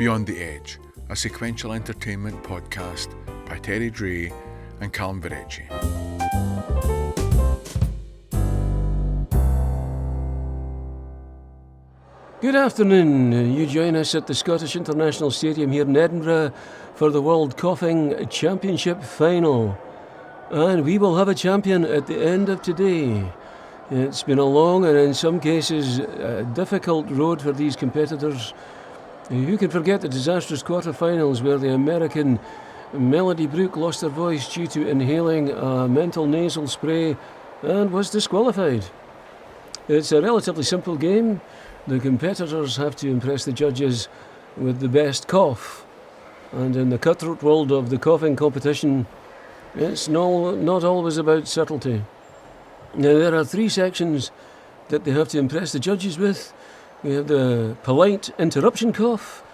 Beyond the Edge, a sequential entertainment podcast by Dray and Calum Verrecchia. Good afternoon. You join us at the Scottish International Stadium here in Edinburgh for the World Coughing Championship Final. And we will have a champion at the end of today. It's been a long and in some cases a difficult road for these competitors. Who can forget the disastrous quarterfinals where the American Melody Brooke lost her voice due to inhaling a menthol nasal spray and was disqualified. It's a relatively simple game. The competitors have to impress the judges with the best cough. And in the cutthroat world of the coughing competition, it's not always about subtlety. Now, there are three sections that they have to impress the judges with. We have the polite interruption cough,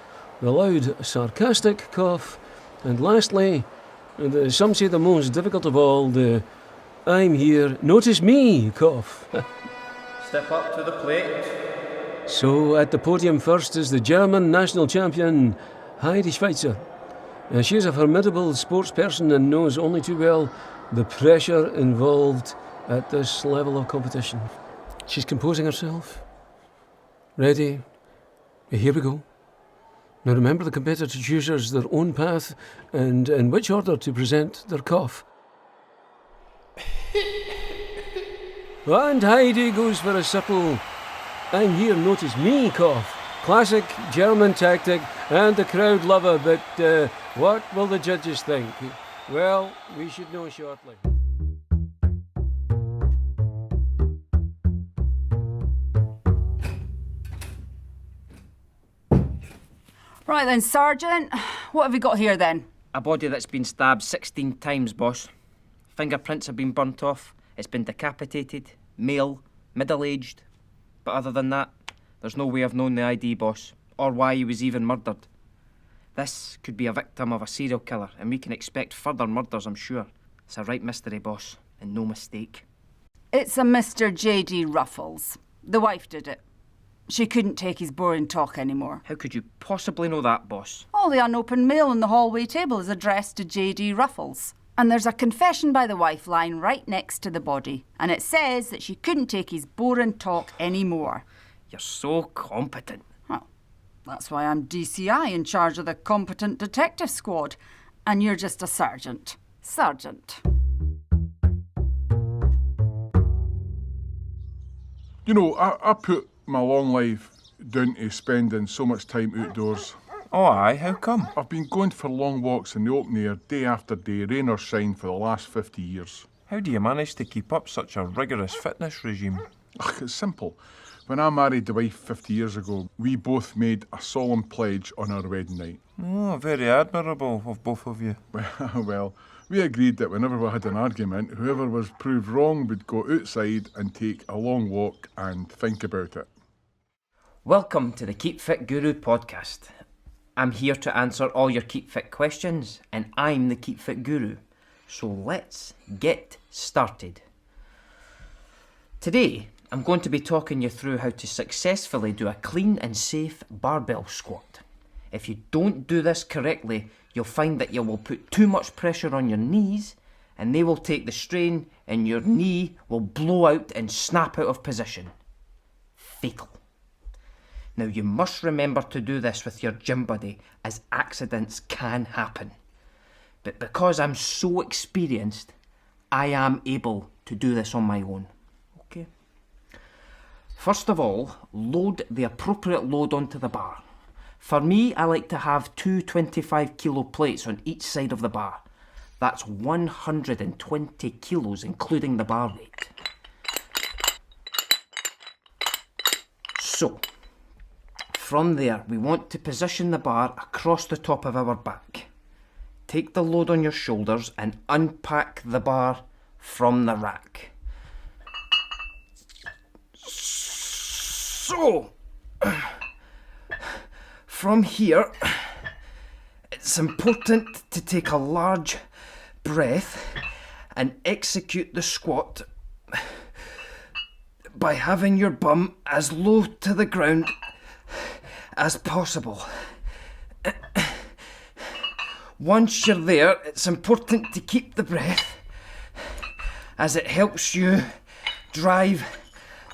the loud sarcastic cough, and lastly, some say the most difficult of all, the I'm here, notice me cough. Step up to the plate. So at the podium first is the German national champion, Heidi Schweizer. She is a formidable sports person and knows only too well the pressure involved at this level of competition. She's composing herself. Ready? Here we go. Now remember, the competitor chooses their own path and in which order to present their cough. And Heidi goes for a subtle I'm here, notice me cough. Classic German tactic, and the crowd love her, but what will the judges think? Well, we should know shortly. Right then, Sergeant, what have we got here then? A body that's been stabbed 16 times, boss. Fingerprints have been burnt off. It's been decapitated. Male, middle-aged. But other than that, there's no way of knowing the ID, boss, or why he was even murdered. This could be a victim of a serial killer, and we can expect further murders, I'm sure. It's a right mystery, boss, and no mistake. It's a Mr. J.D. Ruffles. The wife did it. She couldn't take his boring talk anymore. How could you possibly know that, boss? All the unopened mail on the hallway table is addressed to J.D. Ruffles. And there's a confession by the wife lying right next to the body. And it says that she couldn't take his boring talk anymore. You're so competent. Well, that's why I'm DCI in charge of the competent detective squad. And you're just a sergeant. Sergeant. You know, I put my long life down to spending so much time outdoors. Oh aye, how come? I've been going for long walks in the open air, day after day, rain or shine, for the last 50 years. How do you manage to keep up such a rigorous fitness regime? It's simple. When I married the wife 50 years ago, we both made a solemn pledge on our wedding night. Oh, very admirable of both of you. Well, we agreed that whenever we had an argument, whoever was proved wrong would go outside and take a long walk and think about it. Welcome to the Keep Fit Guru podcast. I'm here to answer all your Keep Fit questions, and I'm the Keep Fit Guru. So let's get started. Today, I'm going to be talking you through how to successfully do a clean and safe barbell squat. If you don't do this correctly, you'll find that you will put too much pressure on your knees, and they will take the strain, and your knee will blow out and snap out of position. Fatal. Now, you must remember to do this with your gym buddy, as accidents can happen. But because I'm so experienced, I am able to do this on my own. Okay? First of all, load the appropriate load onto the bar. For me, I like to have two 25-kilo plates on each side of the bar. That's 120 kilos, including the bar weight. So, from there, we want to position the bar across the top of our back. Take the load on your shoulders and unpack the bar from the rack. So, from here, it's important to take a large breath and execute the squat by having your bum as low to the ground as possible. Once you're there, it's important to keep the breath, as it helps you drive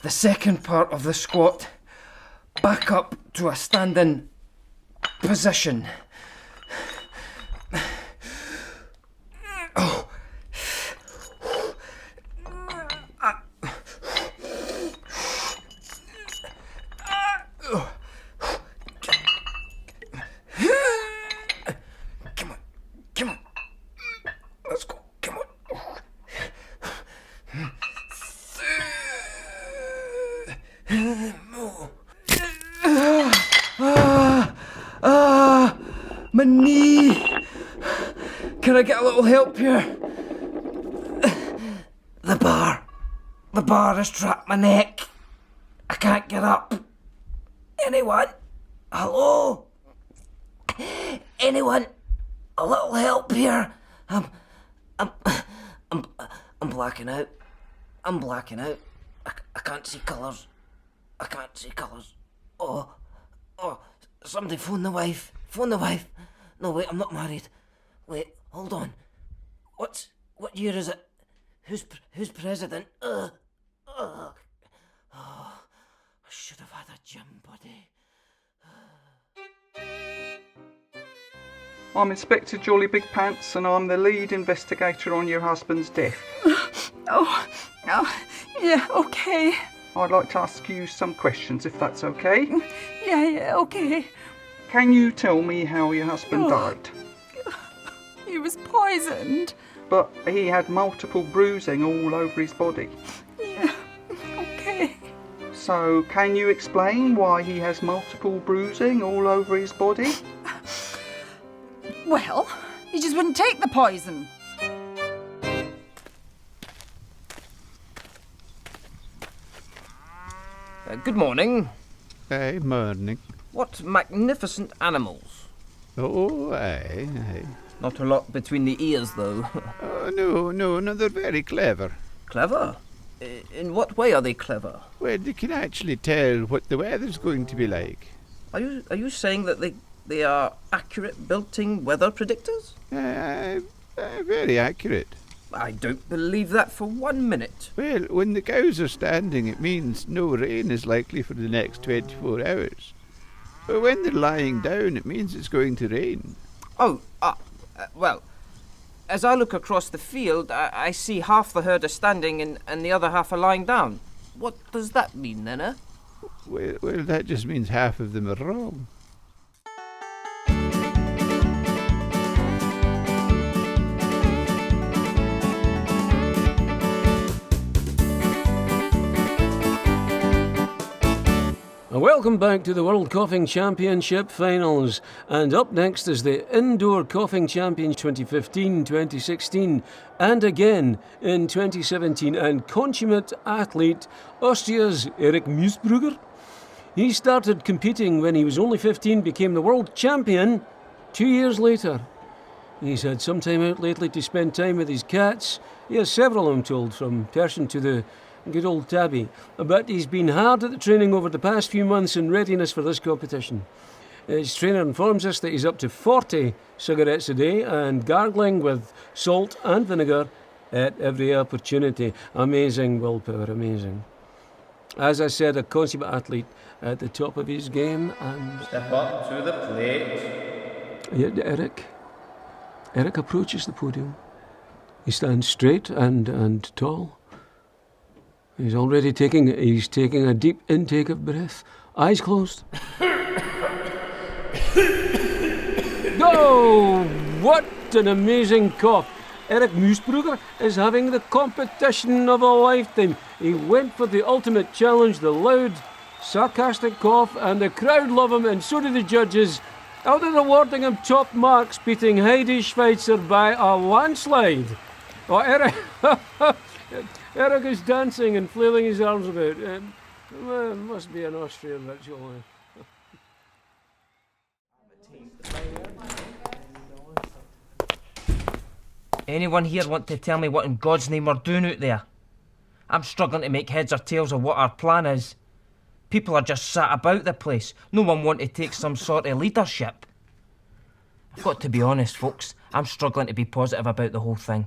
the second part of the squat back up to a standing position. Oh. Come on. Let's go. Come on. My knee. Can I get a little help here? The bar has trapped my neck. I can't get up. Anyone? Hello? Anyone? A little help here. I'm blacking out. I can't see colours. Oh, somebody phone the wife. No, wait, I'm not married. Wait, hold on. What year is it? Who's president? I should have had a gym buddy. I'm Inspector Jolly Big Pants and I'm the lead investigator on your husband's death. Oh, yeah, okay. I'd like to ask you some questions if that's okay. Yeah, okay. Can you tell me how your husband died? He was poisoned. But he had multiple bruising all over his body. Yeah, okay. So can you explain why he has multiple bruising all over his body? Well, he just wouldn't take the poison. Good morning. Aye, morning. What magnificent animals. Oh, aye. Not a lot between the ears, though. Oh, no, they're very clever. Clever? In what way are they clever? Well, they can actually tell what the weather's going to be like. Are you saying that they are accurate built-in weather predictors? Very accurate. I don't believe that for 1 minute. Well, when the cows are standing, it means no rain is likely for the next 24 hours. But when they're lying down, it means it's going to rain. Well, as I look across the field, I see half the herd are standing and the other half are lying down. What does that mean, then, eh? Well, that just means half of them are wrong. Welcome back to the World Coughing Championship Finals. And up next is the Indoor Coughing Champion 2015, 2016 and again in 2017. And consummate athlete Austria's Erik Mussbrugger. He started competing when he was only 15, became the world champion 2 years later. He's had some time out lately to spend time with his cats. He has several, I'm told, from Persian to the good old Tabby. But he's been hard at the training over the past few months in readiness for this competition. His trainer informs us that he's up to 40 cigarettes a day and gargling with salt and vinegar at every opportunity. Amazing willpower, amazing. As I said, a consummate athlete at the top of his game. And Step up to the plate. Yeah, Erik approaches the podium. He stands straight and tall. He's taking a deep intake of breath. Eyes closed. Oh, what an amazing cough. Erik Mussbrugger is having the competition of a lifetime. He went for the ultimate challenge, the loud, sarcastic cough, and the crowd love him, and so do the judges. Elder awarding him top marks, beating Heidi Schweitzer by a landslide. Oh, Erik is dancing and flailing his arms about. Must be an Austrian ritual. Anyone here want to tell me what in God's name we're doing out there? I'm struggling to make heads or tails of what our plan is. People are just sat about the place. No one want to take some sort of leadership. I've got to be honest, folks. I'm struggling to be positive about the whole thing.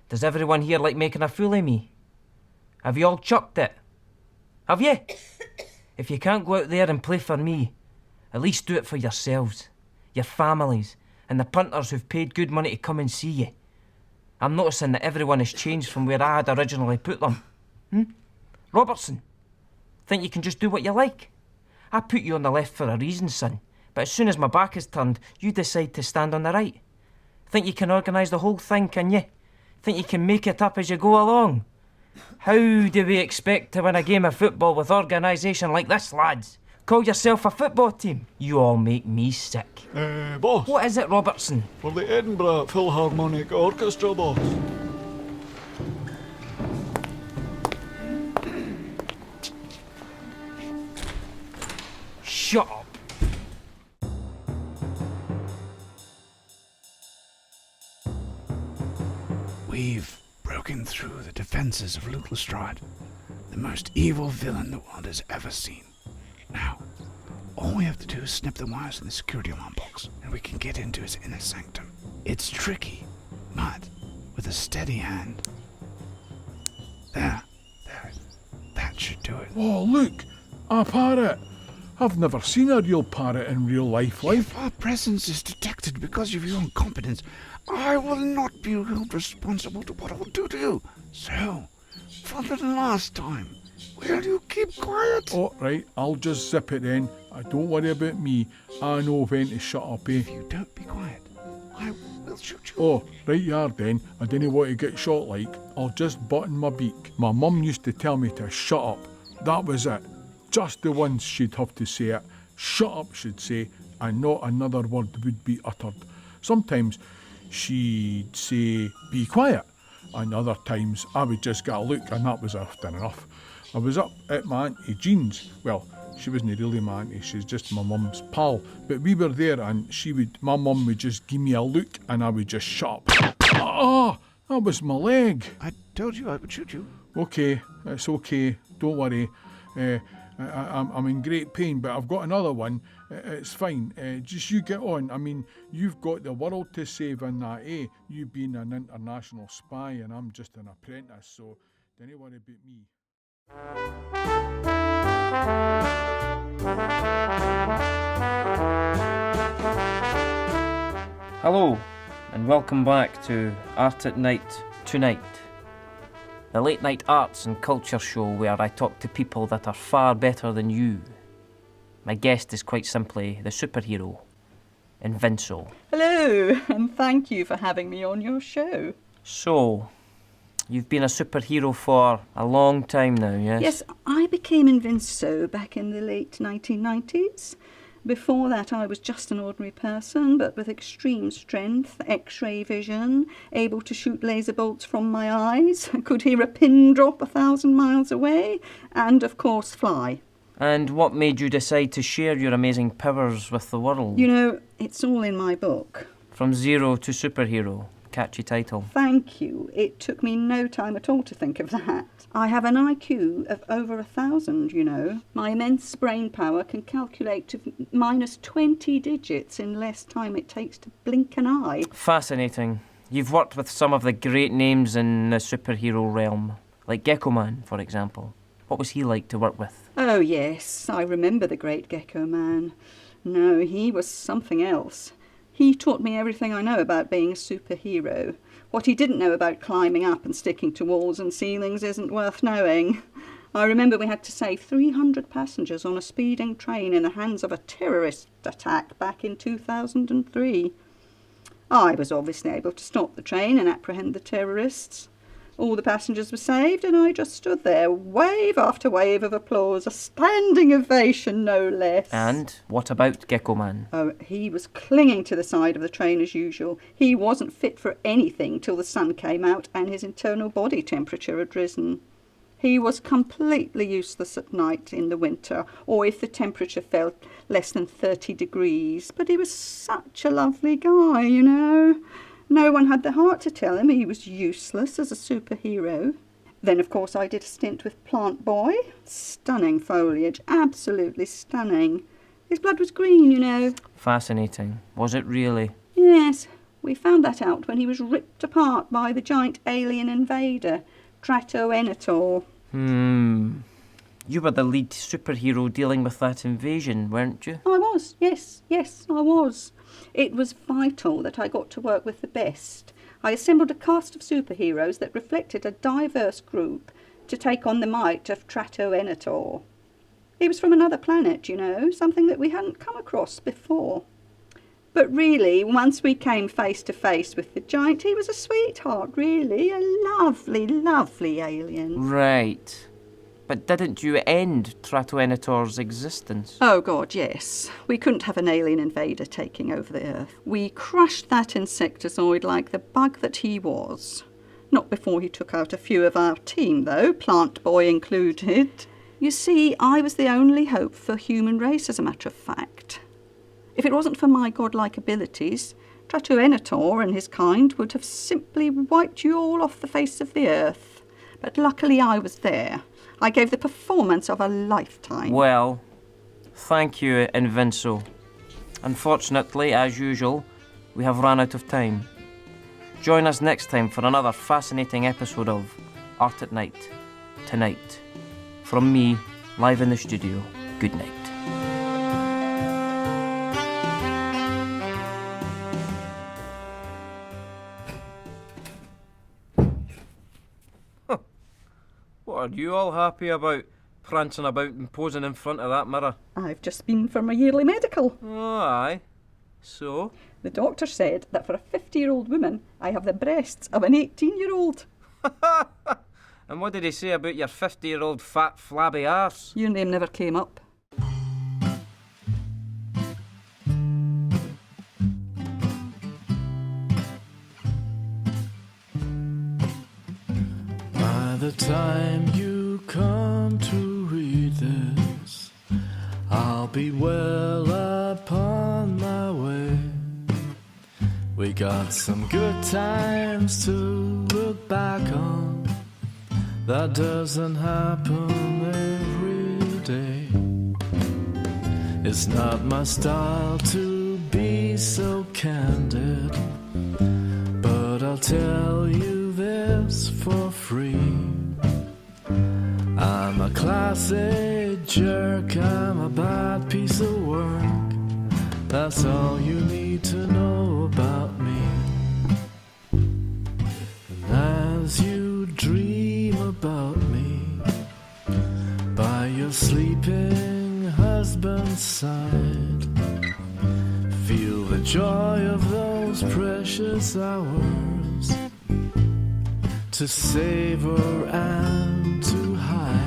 Does everyone here like making a fool of me? Have you all chucked it? Have you? If you can't go out there and play for me, at least do it for yourselves, your families, and the punters who've paid good money to come and see you. I'm noticing that everyone has changed from where I had originally put them. Robertson, think you can just do what you like? I put you on the left for a reason, son, but as soon as my back is turned, you decide to stand on the right. Think you can organise the whole thing, can you? Think you can make it up as you go along? How do we expect to win a game of football with organisation like this, lads? Call yourself a football team? You all make me sick. Boss. What is it, Robertson? For the Edinburgh Philharmonic Orchestra, boss. Shut up. We've broken through the defences of Luke Lestrade, the most evil villain the world has ever seen. Now, all we have to do is snip the wires in the security alarm box, and we can get into his inner sanctum. It's tricky, but with a steady hand. There. That should do it. Oh, look, a parrot. I've never seen a real parrot in real life. If our presence is detected because of your incompetence, I will not be held responsible to what I'll do to you. So, for the last time, will you keep quiet? Oh, right, I'll just zip it then. Don't worry about me. I know when to shut up, eh? If you don't be quiet, I will shoot you. Oh, right you are then. I didn't want to get shot like. I'll just button my beak. My mum used to tell me to shut up. That was it. Just the once she'd have to say it. Shut up, she'd say, and not another word would be uttered. Sometimes she'd say, be quiet. And other times I would just get a look, and that was often enough. I was up at my Auntie Jean's. Well, she wasn't really my auntie, she's just my mum's pal. But we were there and my mum would just give me a look and I would just shut up. Ah, that was my leg. I told you I would shoot you. Okay, it's okay, don't worry. I'm in great pain, but I've got another one. It's fine. Just you get on. I mean, you've got the world to save in that, eh? You being an international spy and I'm just an apprentice, so don't worry about me. Hello, and welcome back to Art at Night Tonight, the late night arts and culture show where I talk to people that are far better than you. My guest is quite simply the superhero, Invincible. Hello, and thank you for having me on your show. So, you've been a superhero for a long time now, yes? Yes, I became Invincible back in the late 1990s. Before that, I was just an ordinary person, but with extreme strength, X-ray vision, able to shoot laser bolts from my eyes, could hear a pin drop 1,000 miles away, and, of course, fly. And what made you decide to share your amazing powers with the world? You know, it's all in my book. From zero to superhero. Catchy title. Thank you. It took me no time at all to think of that. I have an IQ of over 1,000, you know. My immense brain power can calculate to minus 20 digits in less time it takes to blink an eye. Fascinating. You've worked with some of the great names in the superhero realm, like Gecko Man, for example. What was he like to work with? Oh, yes, I remember the great Gecko Man. No, he was something else. He taught me everything I know about being a superhero. What he didn't know about climbing up and sticking to walls and ceilings isn't worth knowing. I remember we had to save 300 passengers on a speeding train in the hands of a terrorist attack back in 2003. I was obviously able to stop the train and apprehend the terrorists. All the passengers were saved and I just stood there, wave after wave of applause, a standing ovation no less. And what about Gecko Man? Oh, he was clinging to the side of the train as usual. He wasn't fit for anything till the sun came out and his internal body temperature had risen. He was completely useless at night in the winter, or if the temperature fell less than 30 degrees. But he was such a lovely guy, you know. No one had the heart to tell him he was useless as a superhero. Then, of course, I did a stint with Plant Boy. Stunning foliage, absolutely stunning. His blood was green, you know. Fascinating. Was it really? Yeah, Yes, we found that out when he was ripped apart by the giant alien invader, Tratoenator. You were the lead superhero dealing with that invasion, weren't you? I was, yes, I was. It was vital that I got to work with the best. I assembled a cast of superheroes that reflected a diverse group to take on the might of Tratoenator. He was from another planet, you know, something that we hadn't come across before. But really, once we came face to face with the giant, he was a sweetheart, really, a lovely, lovely alien. Right. But didn't you end Tratoenator's existence? Oh, God, yes. We couldn't have an alien invader taking over the Earth. We crushed that insectozoid like the bug that he was. Not before he took out a few of our team, though, Plant Boy included. You see, I was the only hope for human race, as a matter of fact. If it wasn't for my godlike abilities, Tratoenator and his kind would have simply wiped you all off the face of the Earth. But luckily I was there. I gave the performance of a lifetime. Well, thank you, Invinso. Unfortunately, as usual, we have run out of time. Join us next time for another fascinating episode of Art at Night, tonight. From me, live in the studio, good night. What are you all happy about, prancing about and posing in front of that mirror? I've just been for my yearly medical. Oh, aye. So? The doctor said that for a 50-year-old woman, I have the breasts of an 18-year-old. And what did he say about your 50-year-old fat flabby arse? Your name never came up. By the time you come to read this, I'll be well upon my way. We got some good times to look back on. That doesn't happen every day. It's not my style to be so candid, but I'll tell you this for free. I'm a classy jerk, I'm a bad piece of work. That's all you need to know about me. And as you dream about me by your sleeping husband's side, feel the joy of those precious hours to savor and to hide.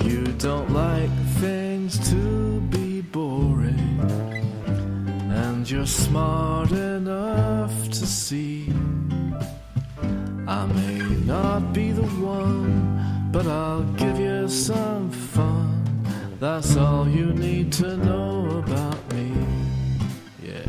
You don't like things to be boring, and you're smart enough to see I may not be the one, but I'll give you some fun. That's all you need to know about me. Yeah.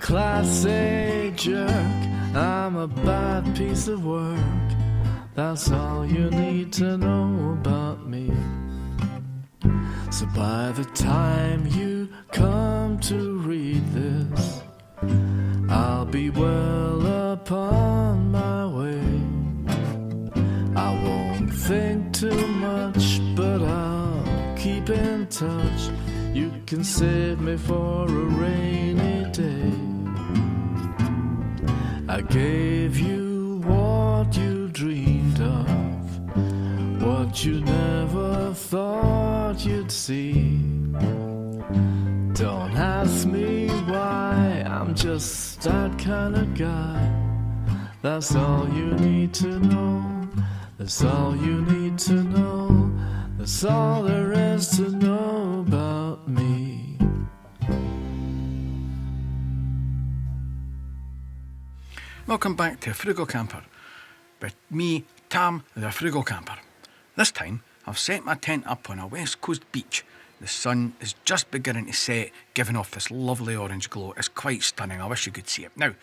Classy jerk, I'm a bad piece of work. That's all you need to know about me. So by the time you come to read this, I'll be well upon my way. I won't think too much, but I'll keep in touch. You can save me for a rainy day. I gave you what you dreamed of, what you never thought you'd see. Don't ask me why, I'm just that kind of guy. That's all you need to know. That's all you need to know. That's all there is to know about me. Welcome back to Frugal Camper, with me, Tam, the Frugal Camper. This time, I've set my tent up on a west coast beach. The sun is just beginning to set, giving off this lovely orange glow. It's quite stunning. I wish you could see it. Now,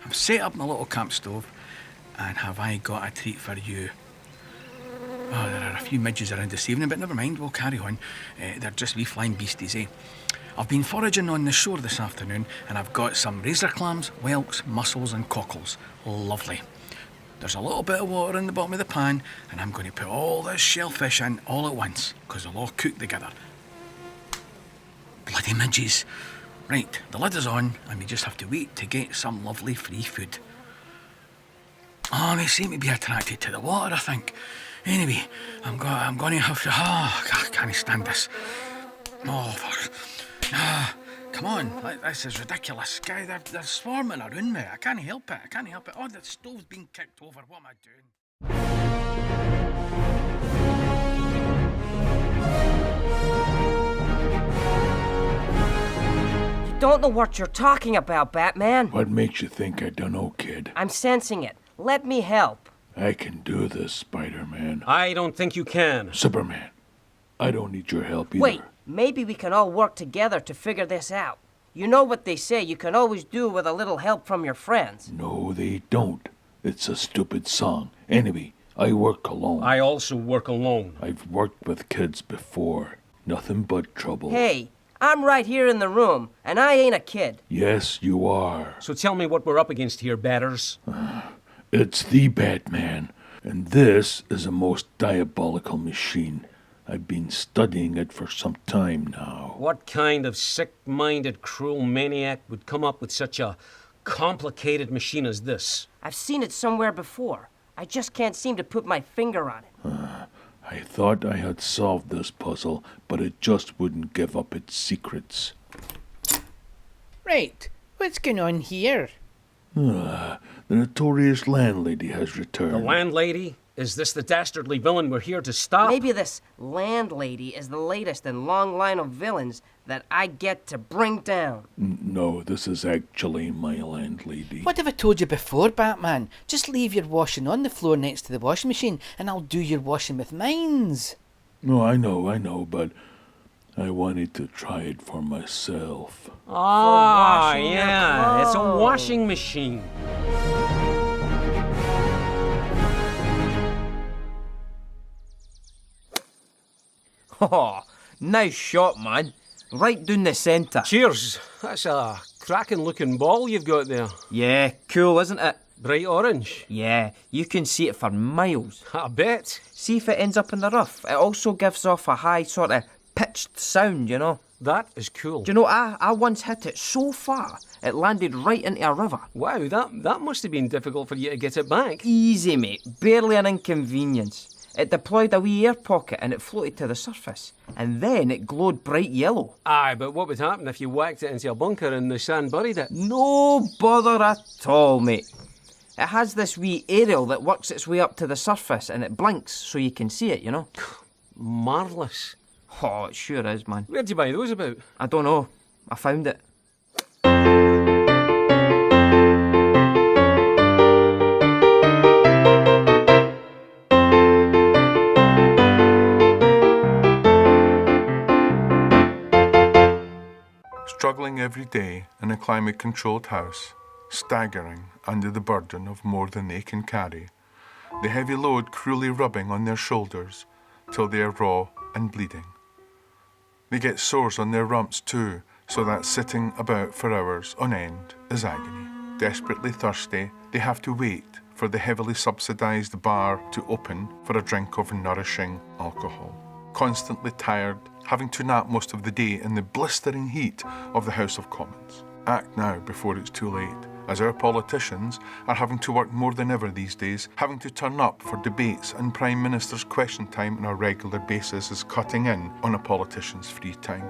I've set up my little camp stove, and have I got a treat for you? Oh, there are a few midges around this evening, but never mind, we'll carry on. They're just wee flying beasties, eh? I've been foraging on the shore this afternoon, and I've got some razor clams, whelks, mussels and cockles. Lovely. There's a little bit of water in the bottom of the pan, and I'm going to put all this shellfish in all at once, because they'll all cook together. Bloody midges. Right, the lid is on, and we just have to wait to get some lovely free food. Oh, they seem to be attracted to the water, I think. Anyway, I'm going to have to... Oh, I can't stand this. Oh, come on, this is ridiculous. Guy, they're swarming around me. I can't help it. Oh, the stove's being kicked over. What am I doing? You don't know what you're talking about, Batman. What makes you think I don't know, kid? I'm sensing it. Let me help. I can do this, Spider-Man. I don't think you can. Superman, I don't need your help either. Wait, maybe we can all work together to figure this out. You know what they say, you can always do with a little help from your friends. No, they don't. It's a stupid song. Anyway, I work alone. I also work alone. I've worked with kids before. Nothing but trouble. Hey, I'm right here in the room, and I ain't a kid. Yes, you are. So tell me what we're up against here, batters. It's the Batman, and this is a most diabolical machine. I've been studying it for some time now. What kind of sick-minded, cruel maniac would come up with such a complicated machine as this? I've seen it somewhere before. I just can't seem to put my finger on it. I thought I had solved this puzzle, but it just wouldn't give up its secrets. Right, what's going on here? The notorious landlady has returned. The landlady? Is this the dastardly villain we're here to stop? Maybe this landlady is the latest in long line of villains that I get to bring down. No, this is actually my landlady. What have I told you before, Batman? Just leave your washing on the floor next to the washing machine and I'll do your washing with mines. No, I know, but I wanted to try it for myself. Ah, yeah, it's a washing machine. Oh, nice shot, man. Right down the centre. Cheers. That's a cracking-looking ball you've got there. Yeah, cool, isn't it? Bright orange. Yeah, you can see it for miles. I bet. See if it ends up in the rough. It also gives off a high sort of pitched sound, you know. That is cool. Do you know, I once hit it so far, it landed right into a river. Wow, that must have been difficult for you to get it back. Easy, mate. Barely an inconvenience. It deployed a wee air pocket and it floated to the surface. And then it glowed bright yellow. Aye, but what would happen if you whacked it into a bunker and the sand buried it? No bother at all, mate. It has this wee aerial that works its way up to the surface and it blinks so you can see it, you know. Marvellous. Oh, it sure is, man. Where'd you buy those about? I don't know. I found it. Struggling every day in a climate-controlled house, staggering under the burden of more than they can carry, the heavy load cruelly rubbing on their shoulders till they are raw and bleeding. They get sores on their rumps too, so that sitting about for hours on end is agony. Desperately thirsty, they have to wait for the heavily subsidised bar to open for a drink of nourishing alcohol. Constantly tired, having to nap most of the day in the blistering heat of the House of Commons. Act now before it's too late, as our politicians are having to work more than ever these days, having to turn up for debates and Prime Minister's question time on a regular basis is cutting in on a politician's free time.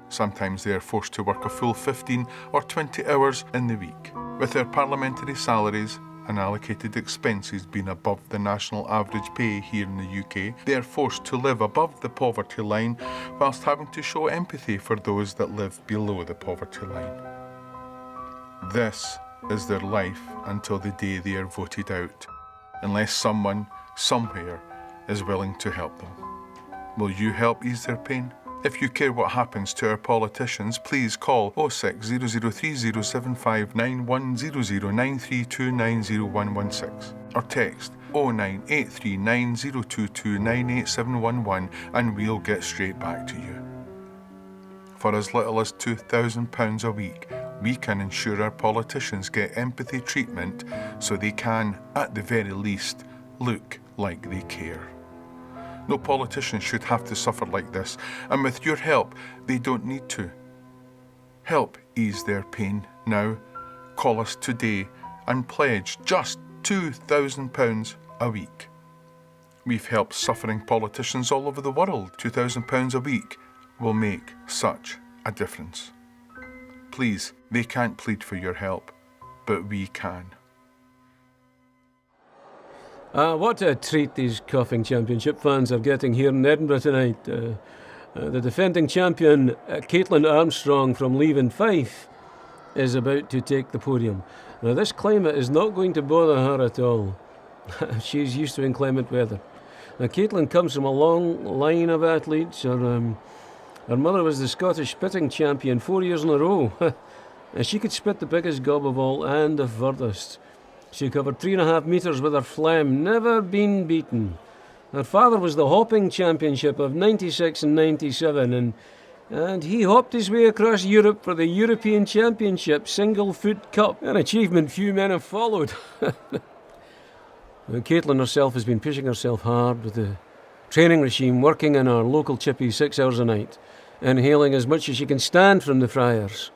Sometimes they are forced to work a full 15 or 20 hours in the week. With their parliamentary salaries and allocated expenses being above the national average pay here in the UK, they are forced to live above the poverty line whilst having to show empathy for those that live below the poverty line. This is their life until the day they are voted out, unless someone, somewhere, is willing to help them. Will you help ease their pain? If you care what happens to our politicians, please call 060030759100932901116 or text 0983902298711 and we'll get straight back to you. For as little as £2,000 a week, we can ensure our politicians get empathy treatment so they can, at the very least, look like they care. No politician should have to suffer like this, and with your help, they don't need to. Help ease their pain now. Call us today and pledge just £2,000 a week. We've helped suffering politicians all over the world. £2,000 a week will make such a difference. Please, they can't plead for your help, but we can. What a treat these Coughing Championship fans are getting here in Edinburgh tonight. The defending champion, Caitlin Armstrong from Leven Fife, is about to take the podium. Now, this climate is not going to bother her at all. She's used to inclement weather. Now, Caitlin comes from a long line of athletes. Her mother was the Scottish spitting champion 4 years in a row. And she could spit the biggest gob of all and the furthest. She covered 3.5 metres with her phlegm, never been beaten. Her father was the hopping championship of 96 and 97, and he hopped his way across Europe for the European Championship Single Foot Cup, an achievement few men have followed. Caitlin herself has been pushing herself hard with the training regime, working in our local chippy 6 hours a night, inhaling as much as she can stand from the fryers.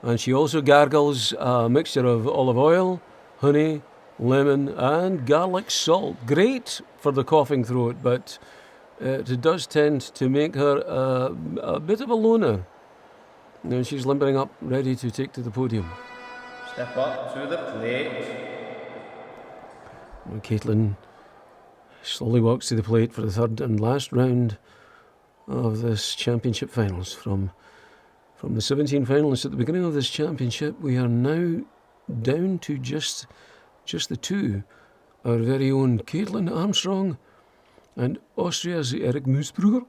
And she also gargles a mixture of olive oil, honey, lemon and garlic salt. Great for the coughing throat, but it does tend to make her a bit of a loner. Now she's limbering up, ready to take to the podium. Step up to the plate. Caitlin slowly walks to the plate for the third and last round of this championship finals. From the 17 finalists at the beginning of this championship, we are now down to just the two. Our very own Caitlin Armstrong and Austria's Erik Moosbrugger,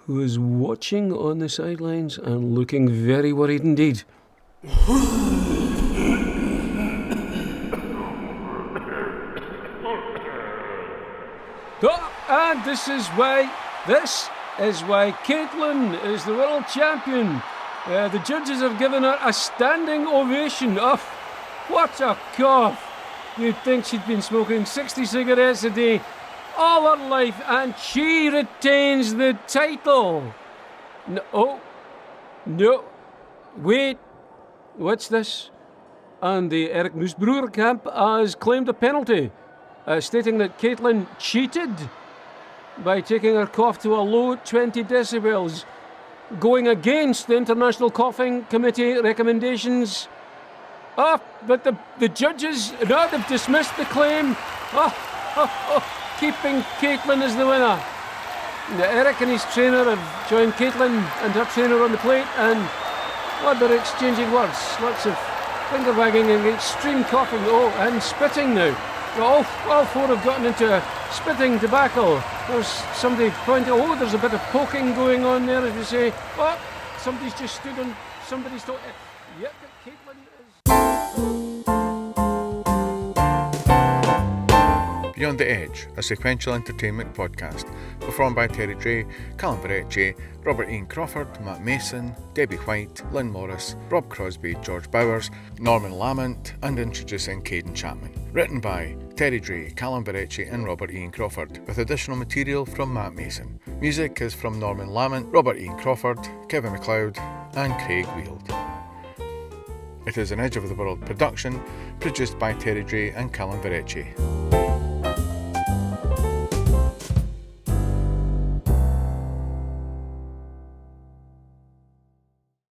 who is watching on the sidelines and looking very worried indeed. And this is why Kaedon is the world champion. The judges have given her a standing ovation. Oh, what a cough! You'd think she'd been smoking 60 cigarettes a day all her life, and she retains the title. No, wait, what's this? And the Erik Moosbrugger camp has claimed a penalty, stating that Caitlin cheated by taking her cough to a low 20 decibels, going against the International Coughing Committee recommendations. But the judges, they've dismissed the claim. Keeping Caitlin as the winner. Erik and his trainer have joined Caitlin and her trainer on the plate, and they're exchanging words. Lots of finger wagging and extreme coughing. And spitting now. All four have gotten into spitting debacle. There's somebody pointing, there's a bit of poking going on there, as you say. Somebody's just stood on somebody's toe. Yep, Caitlin is... Beyond the Edge, a sequential entertainment podcast, performed by Terry Dray, Calum Verrecchia, Robert Ian Crawford, Matt Mason, Debbie Whyte, Lynne Morris, Rob Crosbie, George Bowers, Norman Lamont, and introducing Kaedon Chapman. Written by Terry Dray, Calum Verrecchia and Robert Ian Crawford, with additional material from Matt Mason. Music is from Norman Lamont, Robert Ian Crawford, Kevin Macleod and Craig Weild. It is an Edge of the World production, produced by Terry Dray and Calum Verrecchia.